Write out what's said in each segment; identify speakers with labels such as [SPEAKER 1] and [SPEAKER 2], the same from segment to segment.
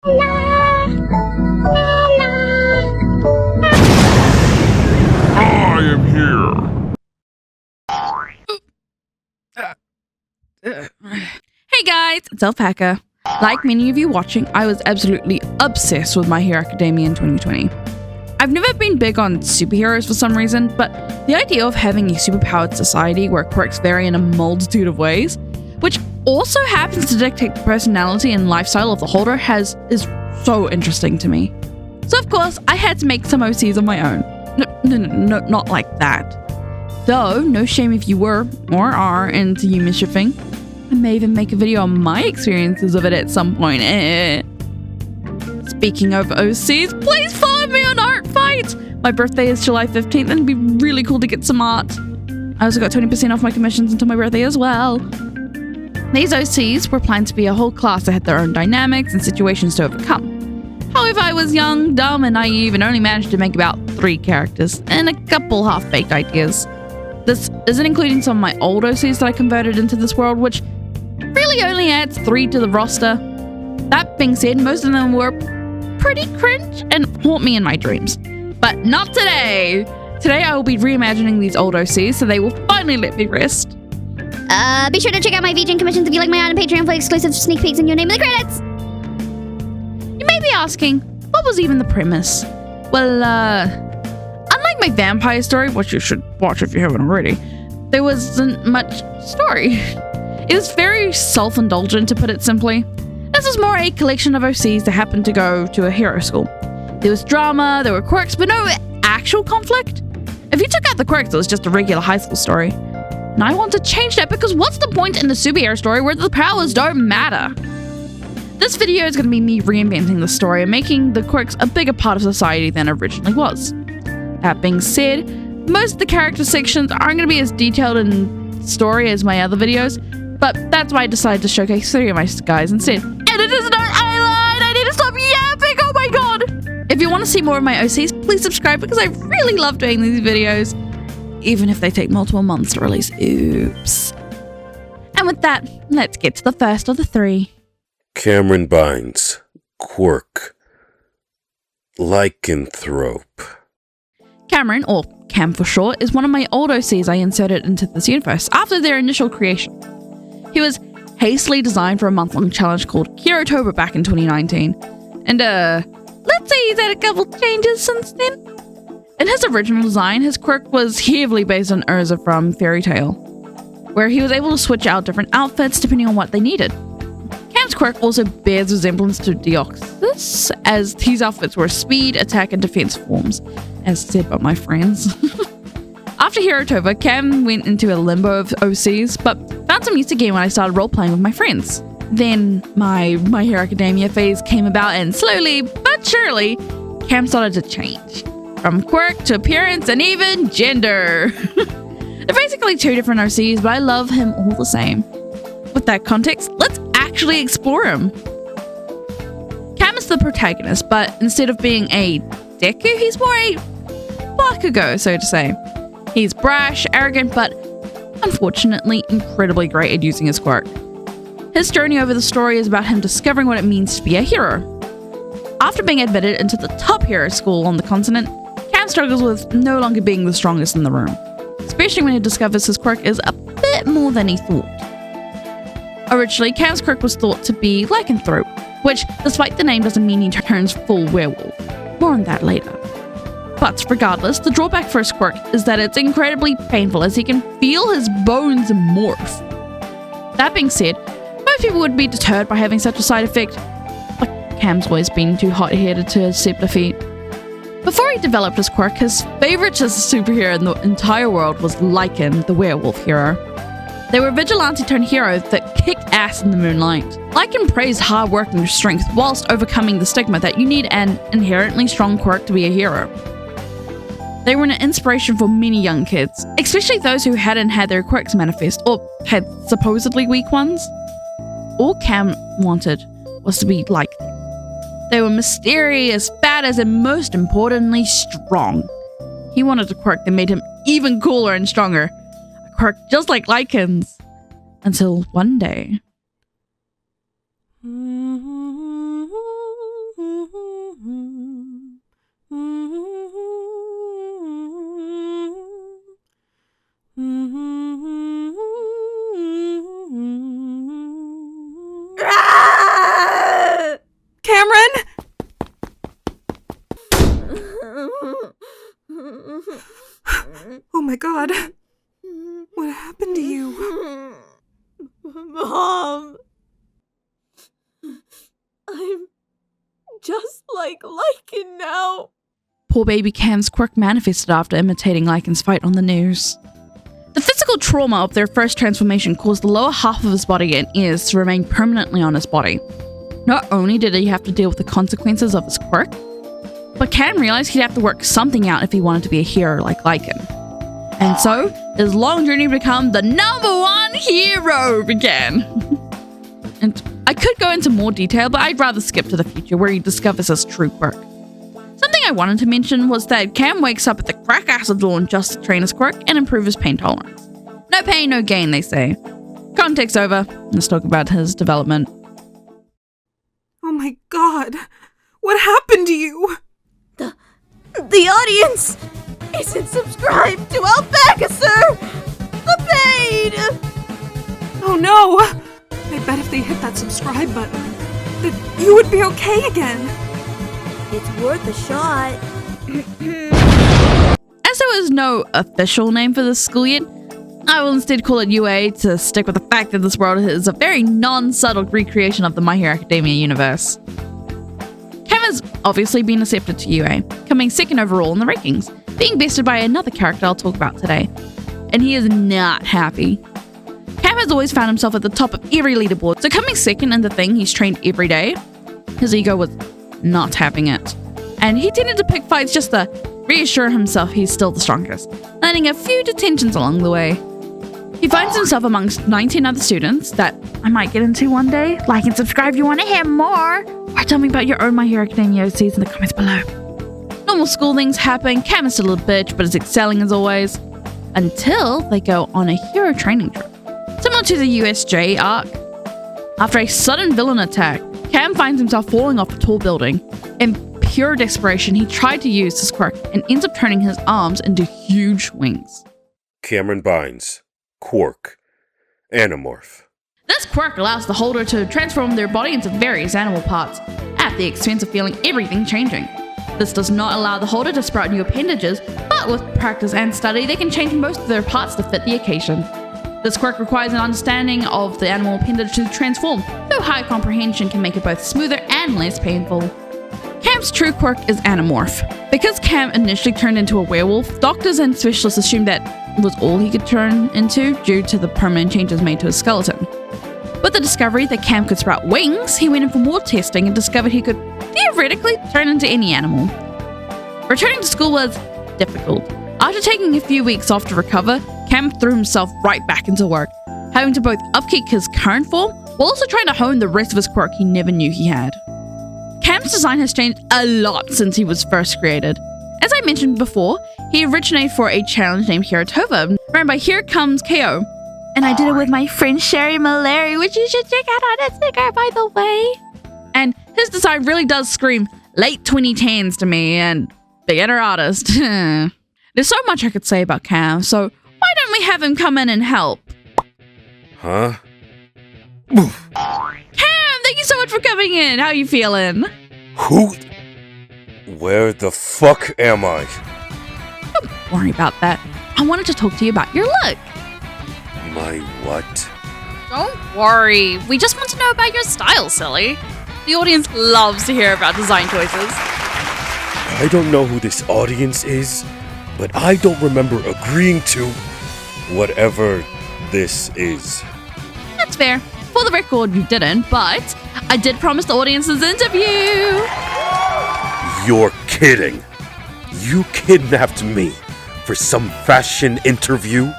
[SPEAKER 1] I am here.
[SPEAKER 2] Hey guys, it's Alpaca. Like many of you watching, I was absolutely obsessed with My Hero Academia in 2020. I've never been big on superheroes for some reason, but the idea of having a superpowered society where quirks vary in a multitude of ways, which also happens to dictate the personality and lifestyle of the holder, is so interesting to me. So of course, I had to make some OCs of my own. No, not like that. Though, no shame if you were, or are, into you mischiefing. I may even make a video on my experiences of it at some point. Speaking of OCs, please follow me on Art Fight! My birthday is July 15th and it'd be really cool to get some art. I also got 20% off my commissions until my birthday as well. These OCs were planned to be a whole class that had their own dynamics and situations to overcome. However, I was young, dumb, and naive and only managed to make about 3 characters and a couple half-baked ideas. This isn't including some of my old OCs that I converted into this world, which really only adds 3 to the roster. That being said, most of them were pretty cringe and haunt me in my dreams. But not today! Today I will be reimagining these old OCs so they will finally let me rest.
[SPEAKER 3] Be sure to check out my VGen commissions if you like my art on Patreon for exclusive sneak peeks and your name in the credits!
[SPEAKER 2] You may be asking, what was even the premise? Well, unlike my vampire story, which you should watch if you haven't already, there wasn't much story. It was very self-indulgent, to put it simply. This was more a collection of OCs that happened to go to a hero school. There was drama, there were quirks, but no actual conflict. If you took out the quirks, it was just a regular high school story. And I want to change that because what's the point in the superhero story where the powers don't matter? This video is going to be me reinventing the story and making the quirks a bigger part of society than it originally was. That being said, most of the character sections aren't going to be as detailed in story as my other videos, but that's why I decided to showcase 3 of my guys instead. And it is not eyelid! I need to stop yapping! Oh my god! If you want to see more of my OCs, please subscribe because I really love doing these videos, even if they take multiple months to release. Oops. And with that, let's get to the first of the 3.
[SPEAKER 4] Kameron Bines, quirk, lycanthrope.
[SPEAKER 2] Kameron, or Kam for short, is one of my old OCs I inserted into this universe after their initial creation. He was hastily designed for a month-long challenge called Kirotober back in 2019, and let's say he's had a couple changes since then. In his original design, his quirk was heavily based on Urza from Fairy Tail, where he was able to switch out different outfits depending on what they needed. Kam's quirk also bears resemblance to Deoxys, as these outfits were speed, attack, and defense forms, as said by my friends. After Hirotoba, Kam went into a limbo of OCs, but found some use again when I started role-playing with my friends. Then my Hero Academia phase came about, and slowly but surely, Kam started to change. From quirk to appearance and even gender. They're basically 2 different OCs, but I love him all the same. With that context, let's actually explore him. Kam is the protagonist, but instead of being a Deku, he's more a Bakugo, so to say. He's brash, arrogant, but unfortunately incredibly great at using his quirk. His journey over the story is about him discovering what it means to be a hero. After being admitted into the top hero school on the continent, Kam struggles with no longer being the strongest in the room, especially when he discovers his quirk is a bit more than he thought. Originally, Kam's quirk was thought to be lycanthrope, which, despite the name, doesn't mean he turns full werewolf. More on that later. But regardless, the drawback for his quirk is that it's incredibly painful as he can feel his bones morph. That being said, most people would be deterred by having such a side effect, but Kam's always been too hot-headed to accept defeat. Before he developed his quirk, his favourite superhero in the entire world was Lycan, the werewolf hero. They were vigilante-turned heroes that kicked ass in the moonlight. Lycan praised hard work and strength whilst overcoming the stigma that you need an inherently strong quirk to be a hero. They were an inspiration for many young kids, especially those who hadn't had their quirks manifest or had supposedly weak ones. All Kam wanted was to be like them. They were mysterious, badass, and most importantly, strong. He wanted a quirk that made him even cooler and stronger. A quirk just like Lycan's. Until one day.
[SPEAKER 5] my god. What happened to you?
[SPEAKER 6] Mom. I'm just like Lycan now.
[SPEAKER 2] Poor baby Kam's quirk manifested after imitating Lycan's fight on the news. The physical trauma of their first transformation caused the lower half of his body and ears to remain permanently on his body. Not only did he have to deal with the consequences of his quirk, but Kam realized he'd have to work something out if he wanted to be a hero like Lycan. And so, his long journey to become the #1 hero began. And I could go into more detail, but I'd rather skip to the future where he discovers his true quirk. Something I wanted to mention was that Kam wakes up at the crack ass of dawn just to train his quirk and improve his pain tolerance. No pain, no gain, they say. Context over. Let's talk about his development.
[SPEAKER 5] Oh my god. What happened to you?
[SPEAKER 6] The audience isn't subscribed to Alpaca, sir! The pain!
[SPEAKER 5] Oh no! I bet if they hit that subscribe button, that you would be okay again.
[SPEAKER 6] It's worth a shot.
[SPEAKER 2] As there was no official name for this school yet, I will instead call it UA to stick with the fact that this world is a very non-subtle recreation of the My Hero Academia universe. Kam has obviously been accepted to UA, coming second overall in the rankings, being bested by another character I'll talk about today. And he is not happy. Kam has always found himself at the top of every leaderboard, so coming second in the thing he's trained every day, his ego was not having it. And he tended to pick fights just to reassure himself he's still the strongest, landing a few detentions along the way. He finds himself amongst 19 other students that I might get into one day. Like and subscribe if you want to hear more, or tell me about your own My Hero Academia OCs in the comments below. Normal school things happen, Kam is still a bitch, but is excelling as always, until they go on a hero training trip. Similar to the USJ arc, after a sudden villain attack, Kam finds himself falling off a tall building. In pure desperation, he tried to use his quirk and ends up turning his arms into huge wings.
[SPEAKER 4] Kameron Bines, Quirk, Animorph.
[SPEAKER 2] This quirk allows the holder to transform their body into various animal parts, at the expense of feeling everything changing. This does not allow the holder to sprout new appendages, but with practice and study, they can change most of their parts to fit the occasion. This quirk requires an understanding of the animal appendage to transform, though high comprehension can make it both smoother and less painful. Kam's true quirk is Animorph. Because Kam initially turned into a werewolf, doctors and specialists assumed that was all he could turn into due to the permanent changes made to his skeleton. With the discovery that Kam could sprout wings, he went in for more testing and discovered he could theoretically turn into any animal. Returning to school was difficult. After taking a few weeks off to recover, Kam threw himself right back into work, having to both upkeep his current form while also trying to hone the rest of his quirk he never knew he had. Kam's design has changed a lot since he was first created. As I mentioned before, he originated for a challenge named Hero Tova, ran by Here Comes KO. And I did it with my friend Sherry Malari, which you should check out on Instagram, by the way. And his design really does scream late 2010s to me, and beginner artist. There's so much I could say about Kam, so why don't we have him come in and help?
[SPEAKER 4] Huh?
[SPEAKER 2] Kam, thank you so much for coming in. How are you feeling?
[SPEAKER 4] Who? Where the fuck am I?
[SPEAKER 2] Don't worry about that. I wanted to talk to you about your look.
[SPEAKER 4] My what?
[SPEAKER 7] Don't worry. We just want to know about your style, silly. The audience loves to hear about design choices.
[SPEAKER 4] I don't know who this audience is, but I don't remember agreeing to whatever this is.
[SPEAKER 2] That's fair. For the record, you didn't, but I did promise the audience this interview.
[SPEAKER 4] You're kidding. You kidnapped me for some fashion interview?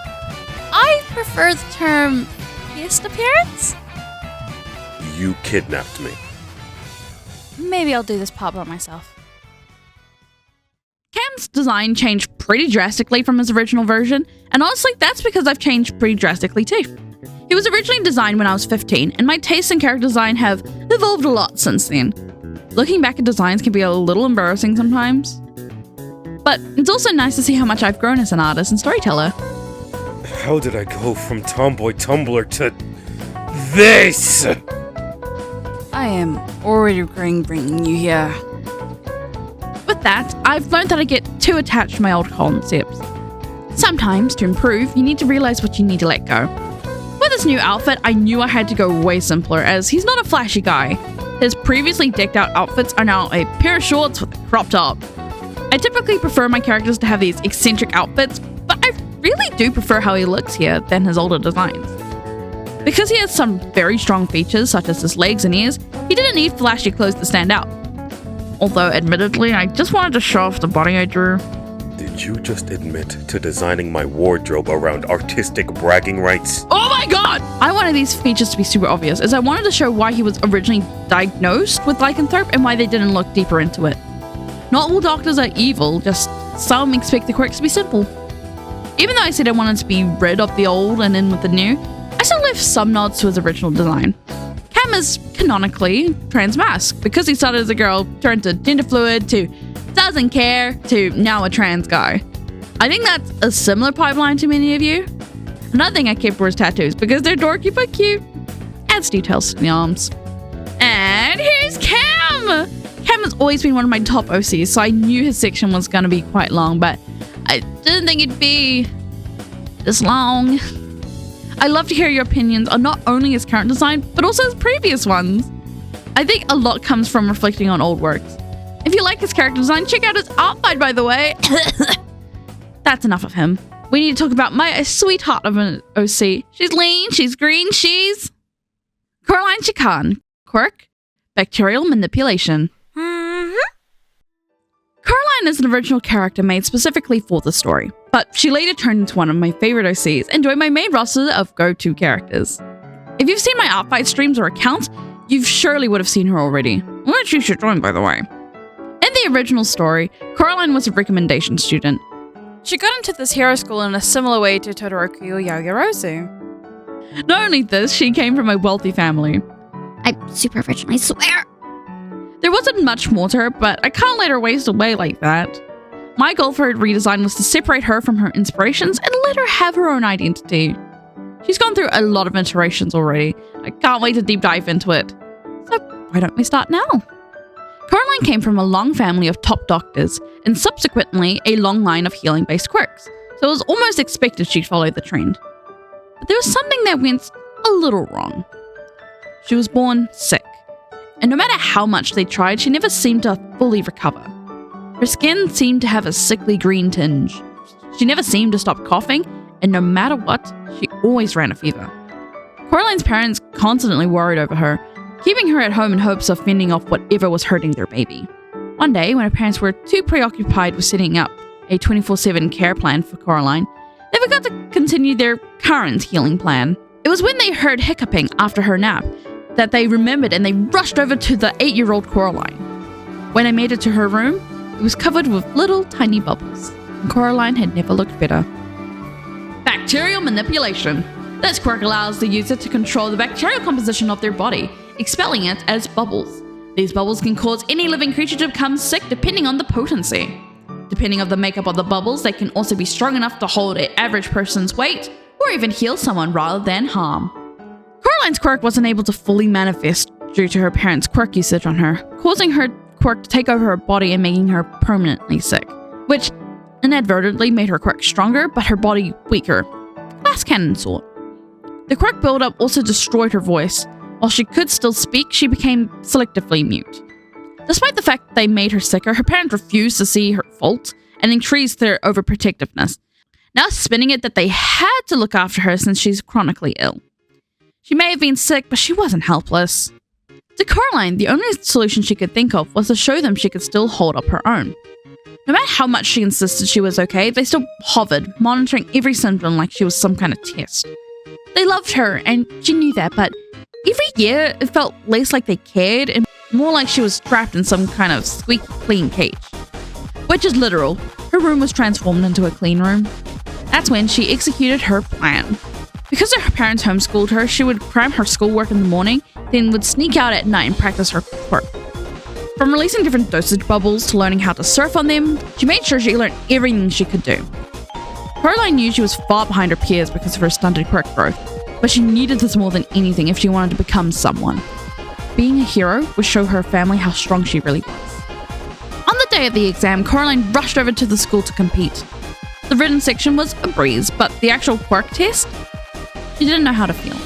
[SPEAKER 7] I prefer the term guest appearance.
[SPEAKER 4] You kidnapped me.
[SPEAKER 7] Maybe I'll do this part by myself.
[SPEAKER 2] Kam's design changed pretty drastically from his original version, and honestly, that's because I've changed pretty drastically too. He was originally designed when I was 15, and my tastes in character design have evolved a lot since then. Looking back at designs can be a little embarrassing sometimes, but it's also nice to see how much I've grown as an artist and storyteller.
[SPEAKER 4] How did I go from tomboy Tumblr to this?
[SPEAKER 7] I am already regretting bringing you here.
[SPEAKER 2] With that, I've learned that I get too attached to my old concepts. Sometimes, to improve, you need to realize what you need to let go. With this new outfit, I knew I had to go way simpler, as he's not a flashy guy. His previously decked out outfits are now a pair of shorts with a crop top. I typically prefer my characters to have these eccentric outfits, but I really do prefer how he looks here than his older designs. Because he has some very strong features, such as his legs and ears, he didn't need flashy clothes to stand out. Although, admittedly, I just wanted to show off the body I drew.
[SPEAKER 4] Did you just admit to designing my wardrobe around artistic bragging rights?
[SPEAKER 2] Oh my god! I wanted these features to be super obvious, as I wanted to show why he was originally diagnosed with lycanthrope and why they didn't look deeper into it. Not all doctors are evil, just some expect the quirks to be simple. Even though I said I wanted to be rid of the old and in with the new, I still left some nods to his original design. Kam is canonically transmasc, because he started as a girl, turned to gender fluid, to doesn't care, to now a trans guy. I think that's a similar pipeline to many of you. Another thing I kept were his tattoos, because they're dorky but cute. Adds details to the arms. And here's Kam! Kam has always been one of my top OCs, so I knew his section was going to be quite long, but I didn't think it'd be this long. I'd love to hear your opinions on not only his current design, but also his previous ones. I think a lot comes from reflecting on old works. If you like his character design, check out his art guide, by the way. That's enough of him. We need to talk about my sweetheart of an OC. She's lean, she's green, she's Coraline Shikkan. Quirk, bacterial manipulation. Coraline is an original character made specifically for the story, but she later turned into one of my favorite OCs and joined my main roster of go-to characters. If you've seen my art fight streams or accounts, you surely would have seen her already, which you should join, by the way. In the original story, Coraline was a recommendation student.
[SPEAKER 7] She got into this hero school in a similar way to Todoroki or Yaoyorozu.
[SPEAKER 2] Not only this, she came from a wealthy family.
[SPEAKER 3] I'm super original, I swear.
[SPEAKER 2] There wasn't much more to her, but I can't let her waste away like that. My goal for her redesign was to separate her from her inspirations and let her have her own identity. She's gone through a lot of iterations already. I can't wait to deep dive into it. So why don't we start now? Coraline came from a long family of top doctors, and subsequently a long line of healing-based quirks, so it was almost expected she'd follow the trend. But there was something that went a little wrong. She was born sick, and no matter how much they tried, she never seemed to fully recover. Her skin seemed to have a sickly green tinge. She never seemed to stop coughing, and no matter what, she always ran a fever. Coraline's parents constantly worried over her, keeping her at home in hopes of fending off whatever was hurting their baby. One day, when her parents were too preoccupied with setting up a 24/7 care plan for Coraline, they forgot to continue their current healing plan. It was when they heard hiccuping after her nap that they remembered, and they rushed over to the 8-year-old Coraline. When they made it to her room, it was covered with little tiny bubbles, and Coraline had never looked better. Bacterial manipulation. This quirk allows the user to control the bacterial composition of their body, expelling it as bubbles. These bubbles can cause any living creature to become sick depending on the potency. Depending on the makeup of the bubbles, they can also be strong enough to hold an average person's weight, or even heal someone rather than harm. Coraline's quirk wasn't able to fully manifest due to her parents' quirk usage on her, causing her quirk to take over her body and making her permanently sick, which inadvertently made her quirk stronger but her body weaker. Glass cannon sort. The quirk buildup also destroyed her voice. While she could still speak, she became selectively mute. Despite the fact they made her sicker, her parents refused to see her fault and increased their overprotectiveness, now spinning it that they had to look after her since she's chronically ill. She may have been sick, but she wasn't helpless. To Coraline, the only solution she could think of was to show them she could still hold up her own. No matter how much she insisted she was okay, they still hovered, monitoring every symptom like she was some kind of test. They loved her, and she knew that, but every year it felt less like they cared and more like she was trapped in some kind of squeaky clean cage. Which is literal. Her room was transformed into a clean room. That's when she executed her plan. Because her parents homeschooled her, she would cram her schoolwork in the morning, then would sneak out at night and practice her quirk. From releasing different dosage bubbles to learning how to surf on them, she made sure she learned everything she could do. Coraline knew she was far behind her peers because of her stunted quirk growth, but she needed this more than anything if she wanted to become someone. Being a hero would show her family how strong she really was. On the day of the exam, Coraline rushed over to the school to compete. The written section was a breeze, but the actual quirk test, she didn't know how to feel.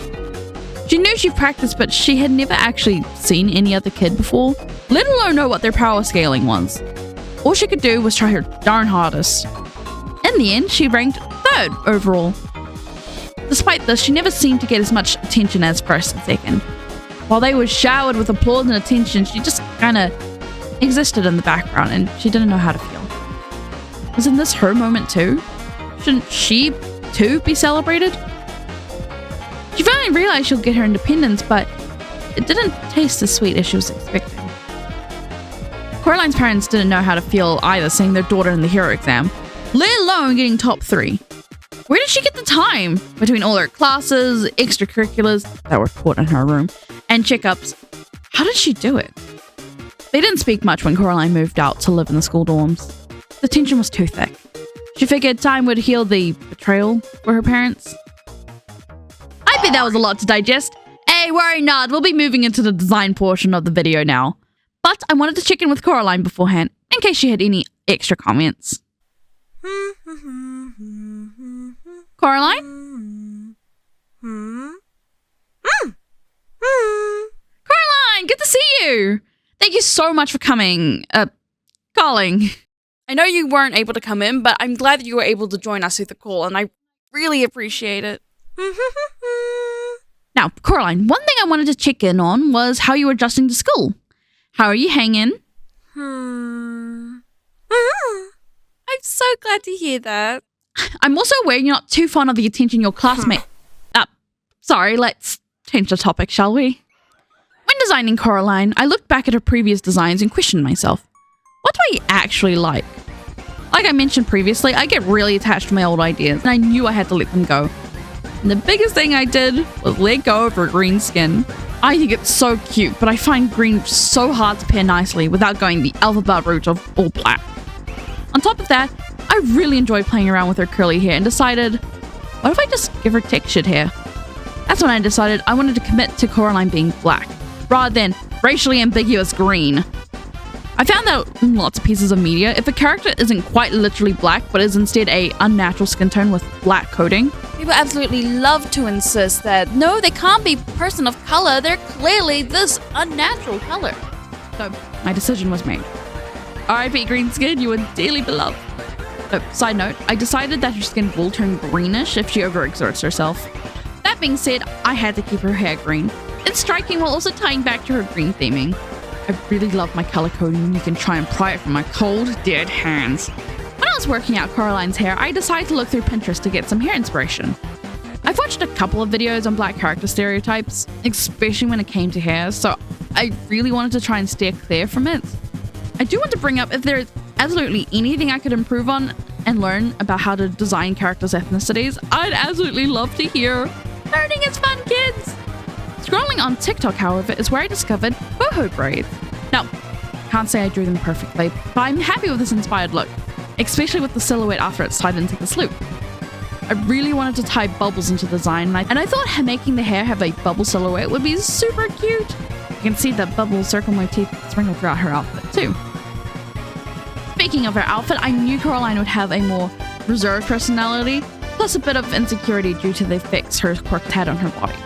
[SPEAKER 2] She knew she practiced, but she had never actually seen any other kid before, let alone know what their power scaling was. All she could do was try her darn hardest. In the end, she ranked 3rd overall. Despite this, she never seemed to get as much attention as 1st and 2nd. While they were showered with applause and attention, she just kinda existed in the background and she didn't know how to feel. Wasn't this her moment too? Shouldn't she too be celebrated? She finally realized she'll get her independence, but it didn't taste as sweet as she was expecting. Coraline's parents didn't know how to feel either, seeing their daughter in the hero exam, let alone getting top 3. Where did she get the time? Between all her classes, extracurriculars that were taught in her room, and checkups, how did she do it? They didn't speak much when Coraline moved out to live in the school dorms. The tension was too thick. She figured time would heal the betrayal for her parents. I bet that was a lot to digest. Hey, worry not, we'll be moving into the design portion of the video now. But I wanted to check in with Coraline beforehand, in case she had any extra comments. Coraline? Coraline, good to see you! Thank you so much for coming. Calling.
[SPEAKER 7] I know you weren't able to come in, but I'm glad that you were able to join us through the call, and I really appreciate it.
[SPEAKER 2] Now, Coraline, one thing I wanted to check in on was how you were adjusting to school. How are you hanging?
[SPEAKER 7] I'm so glad to hear that.
[SPEAKER 2] I'm also aware you're not too fond of the attention your classmate... sorry, let's change the topic, shall we? When designing Coraline, I looked back at her previous designs and questioned myself. What do I actually like? Like I mentioned previously, I get really attached to my old ideas, and I knew I had to let them go. And the biggest thing I did was let go of her green skin. I think it's so cute, but I find green so hard to pair nicely without going the alphabet route of all black. On top of that, I really enjoyed playing around with her curly hair and decided, what if I just give her textured hair? That's when I decided I wanted to commit to Coraline being black, rather than racially ambiguous green. I found that in lots of pieces of media, if a character isn't quite literally black, but is instead a unnatural skin tone with black coating,
[SPEAKER 7] People absolutely love to insist that, no, they can't be a person of color, they're clearly this unnatural color.
[SPEAKER 2] so my decision was made. R.I.P. green skin, you were dearly beloved. Side note, I decided that her skin will turn greenish if she overexerts herself. That being said, I had to keep her hair green. It's striking while also tying back to her green theming. I really love my color coding and you can try and pry it from my cold, dead hands. When I was working out Coraline's hair, I decided to look through Pinterest to get some hair inspiration. I've watched a couple of videos on black character stereotypes, especially when it came to hair, so I really wanted to try and steer clear from it. I do want to bring up if there's absolutely anything I could improve on and learn about how to design characters' ethnicities, I'd absolutely love to hear. Learning is fun, kids! Scrolling on TikTok, however, is where I discovered boho braids. Now, can't say I drew them perfectly, but I'm happy with this inspired look, especially with the silhouette after it's tied into this loop. I really wanted to tie bubbles into the design, and I thought making the hair have a bubble silhouette would be super cute. You can see the bubble circle motif sprinkled throughout her outfit too. Speaking of her outfit, I knew Coraline would have a more reserved personality, plus a bit of insecurity due to the effects her quirk had on her body.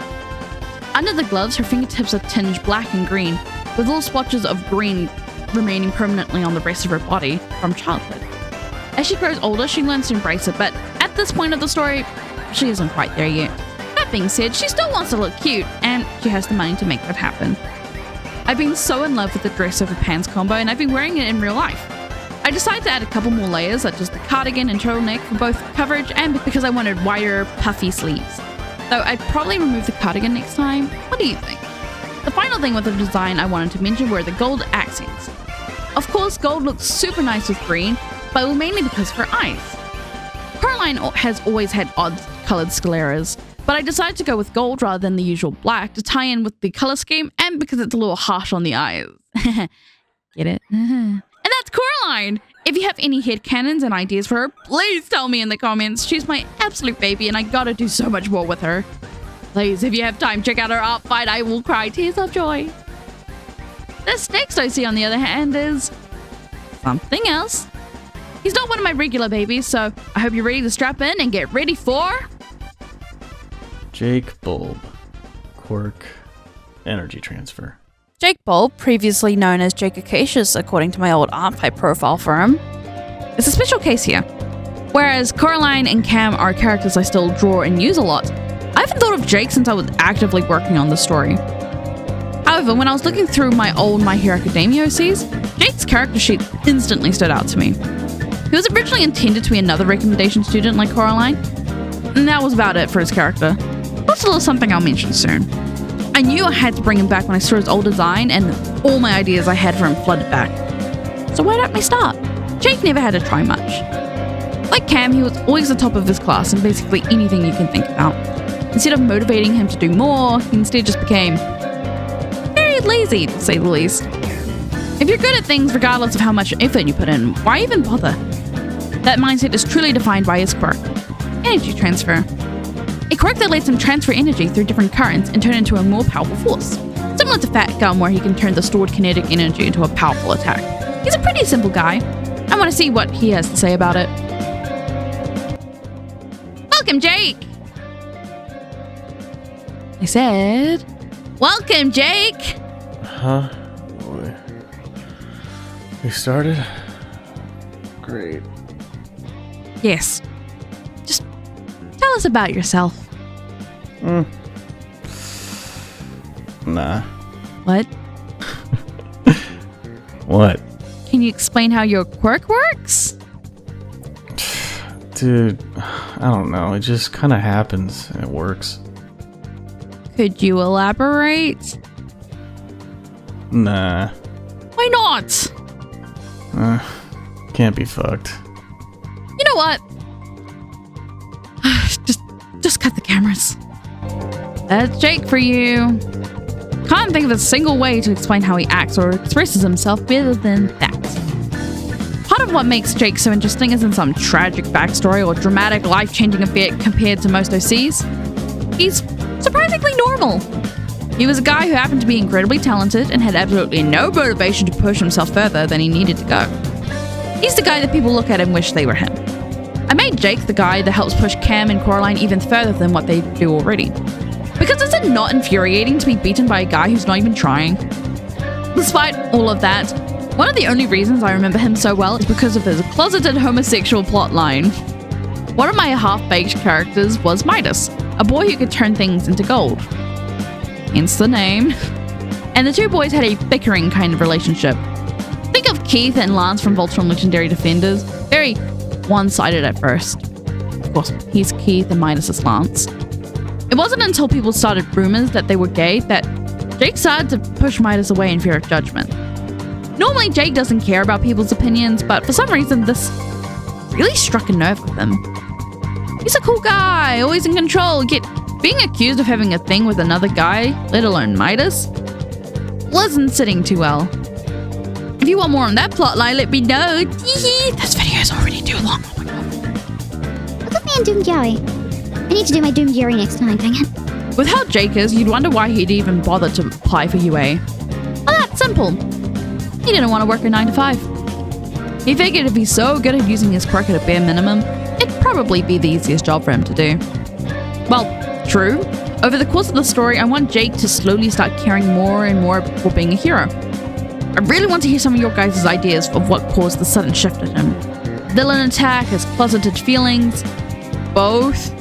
[SPEAKER 2] Under the gloves, her fingertips are tinged black and green, with little splotches of green remaining permanently on the rest of her body from childhood. As she grows older, she learns to embrace it, but at this point of the story, she isn't quite there yet. That being said, she still wants to look cute, and she has the money to make that happen. I've been so in love with the dress over pants combo, and I've been wearing it in real life. I decided to add a couple more layers, such as the cardigan and turtleneck for both coverage and because I wanted wider, puffy sleeves. Though I'd probably remove the cardigan next time. What do you think? The final thing with the design I wanted to mention were the gold accents. Of course, gold looks super nice with green, but mainly because of her eyes. Coraline has always had odd coloured scleras, but I decided to go with gold rather than the usual black to tie in with the colour scheme and because it's a little harsh on the eyes. Get it? And that's Coraline! If you have any headcanons and ideas for her, please tell me in the comments. She's my absolute baby and I gotta do so much more with her. Please, if you have time, check out her art fight. I will cry tears of joy. This next OC, on the other hand, is something else. He's not one of my regular babies, so I hope you're ready to strap in and get ready for...
[SPEAKER 8] Jake Bulb. Quirk. Energy transfer.
[SPEAKER 7] Jake Bulb, previously known as Jake Acacius according to my old ArtPipe profile for him.
[SPEAKER 2] It's a special case here. Whereas Coraline and Kam are characters I still draw and use a lot, I haven't thought of Jake since I was actively working on the story. However, when I was looking through my old My Hero Academia OCs, Jake's character sheet instantly stood out to me. He was originally intended to be another recommendation student like Coraline, and that was about it for his character. That's a little something I'll mention soon. I knew I had to bring him back when I saw his old design and all my ideas I had for him flooded back. So why don't we start? Jake never had to try much. Like Kam, he was always the top of his class in basically anything you can think about. Instead of motivating him to do more, he instead just became very lazy, to say the least. If you're good at things regardless of how much effort you put in, why even bother? That mindset is truly defined by his quirk, energy transfer. A quirk that lets him transfer energy through different currents and turn into a more powerful force. Similar to Fat Gum, where he can turn the stored kinetic energy into a powerful attack. He's a pretty simple guy. I want to see what he has to say about it. Welcome, Jake! I said, welcome, Jake!
[SPEAKER 8] Huh? We started? Great.
[SPEAKER 2] Yes. Just tell us about yourself.
[SPEAKER 8] Nah.
[SPEAKER 2] What?
[SPEAKER 8] What?
[SPEAKER 2] Can you explain how your quirk works?
[SPEAKER 8] Dude, I don't know. It just kind of happens and it works.
[SPEAKER 2] Could you elaborate?
[SPEAKER 8] Nah.
[SPEAKER 2] Why not?
[SPEAKER 8] Can't be fucked.
[SPEAKER 2] You know what? Just cut the cameras. That's Jake for you. Can't think of a single way to explain how he acts or expresses himself better than that. Part of what makes Jake so interesting isn't some tragic backstory or dramatic life-changing event compared to most OCs. He's surprisingly normal. He was a guy who happened to be incredibly talented and had absolutely no motivation to push himself further than he needed to go. He's the guy that people look at and wish they were him. I made Jake the guy that helps push Kam and Coraline even further than what they do already. Because is it not infuriating to be beaten by a guy who's not even trying? Despite all of that, one of the only reasons I remember him so well is because of his closeted homosexual plotline. One of my half-baked characters was Midas, a boy who could turn things into gold. Hence the name. And the two boys had a bickering kind of relationship. Think of Keith and Lance from Voltron Legendary Defenders. Very one-sided at first. Of course, he's Keith and Midas is Lance. It wasn't until people started rumors that they were gay that Jake started to push Midas away in fear of judgment. Normally, Jake doesn't care about people's opinions, but for some reason, this really struck a nerve with him. He's a cool guy, always in control, yet being accused of having a thing with another guy, let alone Midas, wasn't sitting too well. If you want more on that plotline, let me know. This video is already too long. Oh my god.
[SPEAKER 3] What's with me and Doom Jerry? I need to do my Doom Jerry next time, dang it.
[SPEAKER 2] With how Jake is, you'd wonder why he'd even bother to apply for UA. Well, that's simple. He didn't want to work a 9 to 5. He figured if he's so good at using his quirk at a bare minimum, it'd probably be the easiest job for him to do. Well, true. Over the course of the story, I want Jake to slowly start caring more and more for being a hero. I really want to hear some of your guys' ideas of what caused the sudden shift in him. Villain attack, his closeted feelings, both.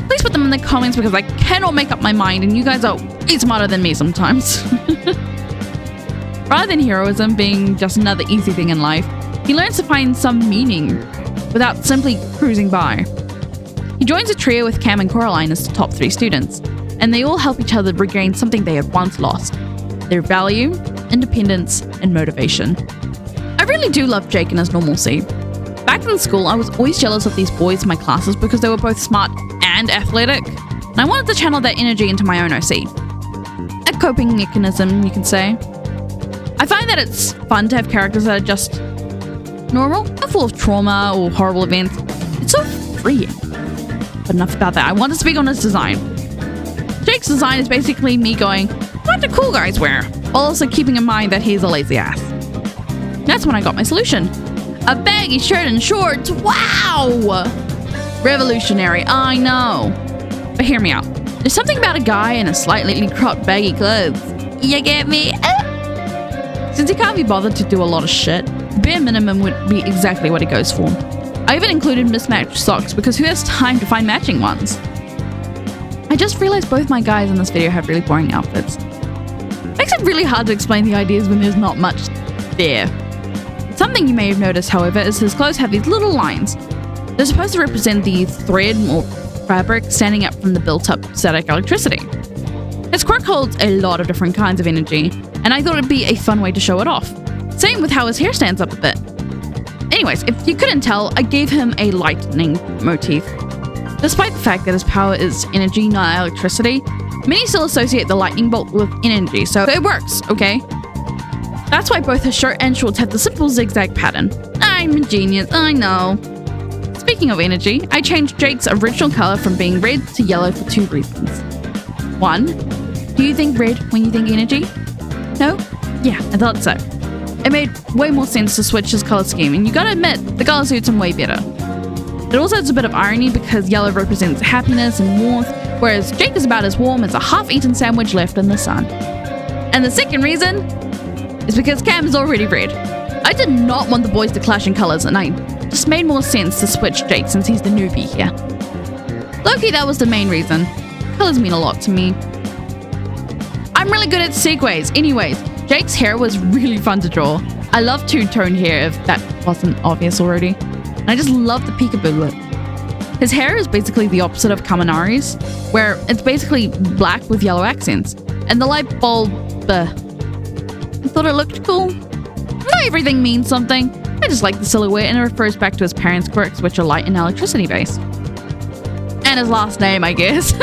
[SPEAKER 2] Please put them in the comments because I cannot make up my mind and you guys are way smarter than me sometimes. Rather than heroism being just another easy thing in life, he learns to find some meaning without simply cruising by. He joins a trio with Kam and Coraline as the top 3 students, and they all help each other regain something they had once lost: their value, independence, and motivation. I really do love Jake and his normalcy. Back in school, I was always jealous of these boys in my classes because they were both smart and athletic, and I wanted to channel that energy into my own OC. A coping mechanism, you can say. I find that it's fun to have characters that are just normal, not full of trauma or horrible events. It's so freeing. But enough about that. I want to speak on his design. Jake's design is basically me going, what do cool guys wear? While also keeping in mind that he's a lazy ass. That's when I got my solution. A baggy shirt and shorts. Wow! Revolutionary, I know. But hear me out. There's something about a guy in a slightly cropped baggy clothes. You get me? Since he can't be bothered to do a lot of shit, bare minimum would be exactly what he goes for. I even included mismatched socks because who has time to find matching ones? I just realized both my guys in this video have really boring outfits. Makes it really hard to explain the ideas when there's not much there. Something you may have noticed, however, is his clothes have these little lines. They're supposed to represent the thread or fabric standing up from the built-up static electricity. His quirk holds a lot of different kinds of energy, and I thought it'd be a fun way to show it off. Same with how his hair stands up a bit. Anyways, if you couldn't tell, I gave him a lightning motif. Despite the fact that his power is energy, not electricity, many still associate the lightning bolt with energy, so it works, okay? That's why both his shirt and shorts have the simple zigzag pattern. I'm a genius, I know. Speaking of energy, I changed Jake's original color from being red to yellow for 2 reasons. 1, do you think red when you think energy? No? Yeah, I thought so. It made way more sense to switch his color scheme, and you gotta admit, the color suits him way better. It also has a bit of irony because yellow represents happiness and warmth, whereas Jake is about as warm as a half-eaten sandwich left in the sun. And the second reason is because Kam is already red. I did not want the boys to clash in colors, and I just made more sense to switch Jake since he's the newbie here. Loki, that was the main reason. Colors mean a lot to me. I'm really good at segues. Anyways, Jake's hair was really fun to draw. I love two-toned hair if that wasn't obvious already. And I just love the peekaboo look. His hair is basically the opposite of Kaminari's, where it's basically black with yellow accents. And the light bulb, I thought it looked cool. Not everything means something. I just like the silhouette and it refers back to his parents' quirks, which are light and electricity based. And his last name, I guess.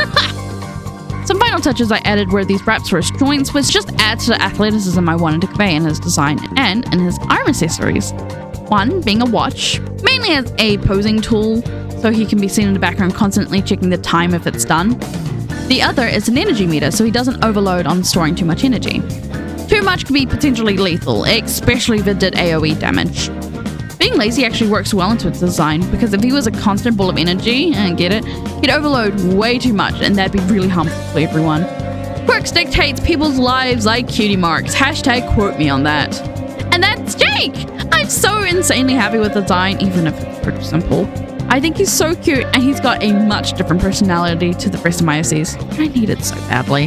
[SPEAKER 2] Some final touches I added were these wraps for his joints, which just adds to the athleticism I wanted to convey in his design and in his arm accessories. One being a watch, mainly as a posing tool, so he can be seen in the background constantly checking the time if it's done. The other is an energy meter, so he doesn't overload on storing too much energy. Too much could be potentially lethal, especially if it did AoE damage. Being lazy actually works well into its design, because if he was a constant ball of energy, get it, he'd overload way too much, and that'd be really harmful for everyone. Quirks dictates people's lives like cutie marks. Hashtag quote me on that. And that's Jake! I'm so insanely happy with the design, even if it's pretty simple. I think he's so cute, and he's got a much different personality to the rest of my OCs. I need it so badly.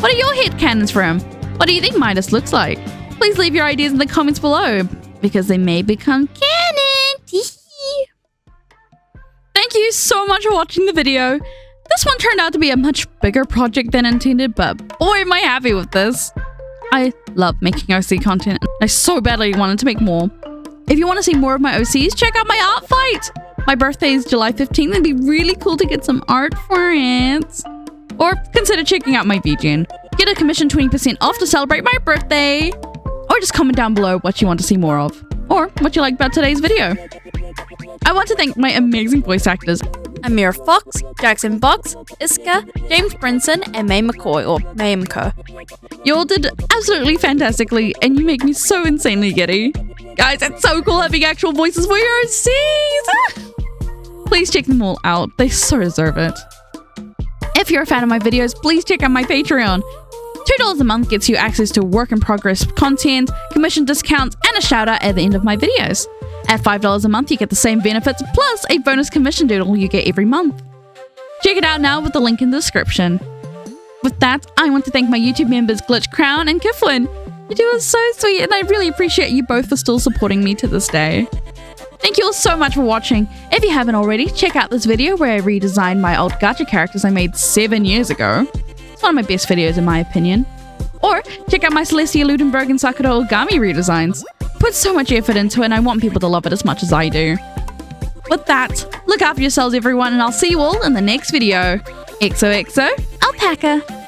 [SPEAKER 2] What are your headcanons for him? What do you think Midas looks like? Please leave your ideas in the comments below, because they may become canon. Thank you so much for watching the video. This one turned out to be a much bigger project than intended, but boy am I happy with this. I love making OC content. I so badly wanted to make more. If you want to see more of my OCs, check out my art fight. My birthday is July 15th. It'd be really cool to get some art for it. Or consider checking out my VGen. Get a commission 20% off to celebrate my birthday. Or just comment down below what you want to see more of. Or what you like about today's video. I want to thank my amazing voice actors, Amir Fox, Jackson Box, Iska, James Brinson, and May McCoy, or Mayimco. You all did absolutely fantastically, and you make me so insanely giddy. Guys, it's so cool having actual voices for your OCs! Please check them all out, they so deserve it. If you're a fan of my videos, please check out my Patreon. $2 a month gets you access to work-in-progress content, commission discounts, and a shout-out at the end of my videos. At $5 a month, you get the same benefits, plus a bonus commission doodle you get every month. Check it out now with the link in the description. With that, I want to thank my YouTube members Glitch Crown and Kiflin. You two are so sweet, and I really appreciate you both for still supporting me to this day. Thank you all so much for watching. If you haven't already, check out this video where I redesigned my old gacha characters I made 7 years ago. It's one of my best videos in my opinion. Or check out my Celestia Ludenberg and Sakura Ogami redesigns. Put so much effort into it and I want people to love it as much as I do. With that, look after yourselves everyone and I'll see you all in the next video. XOXO Alpaca.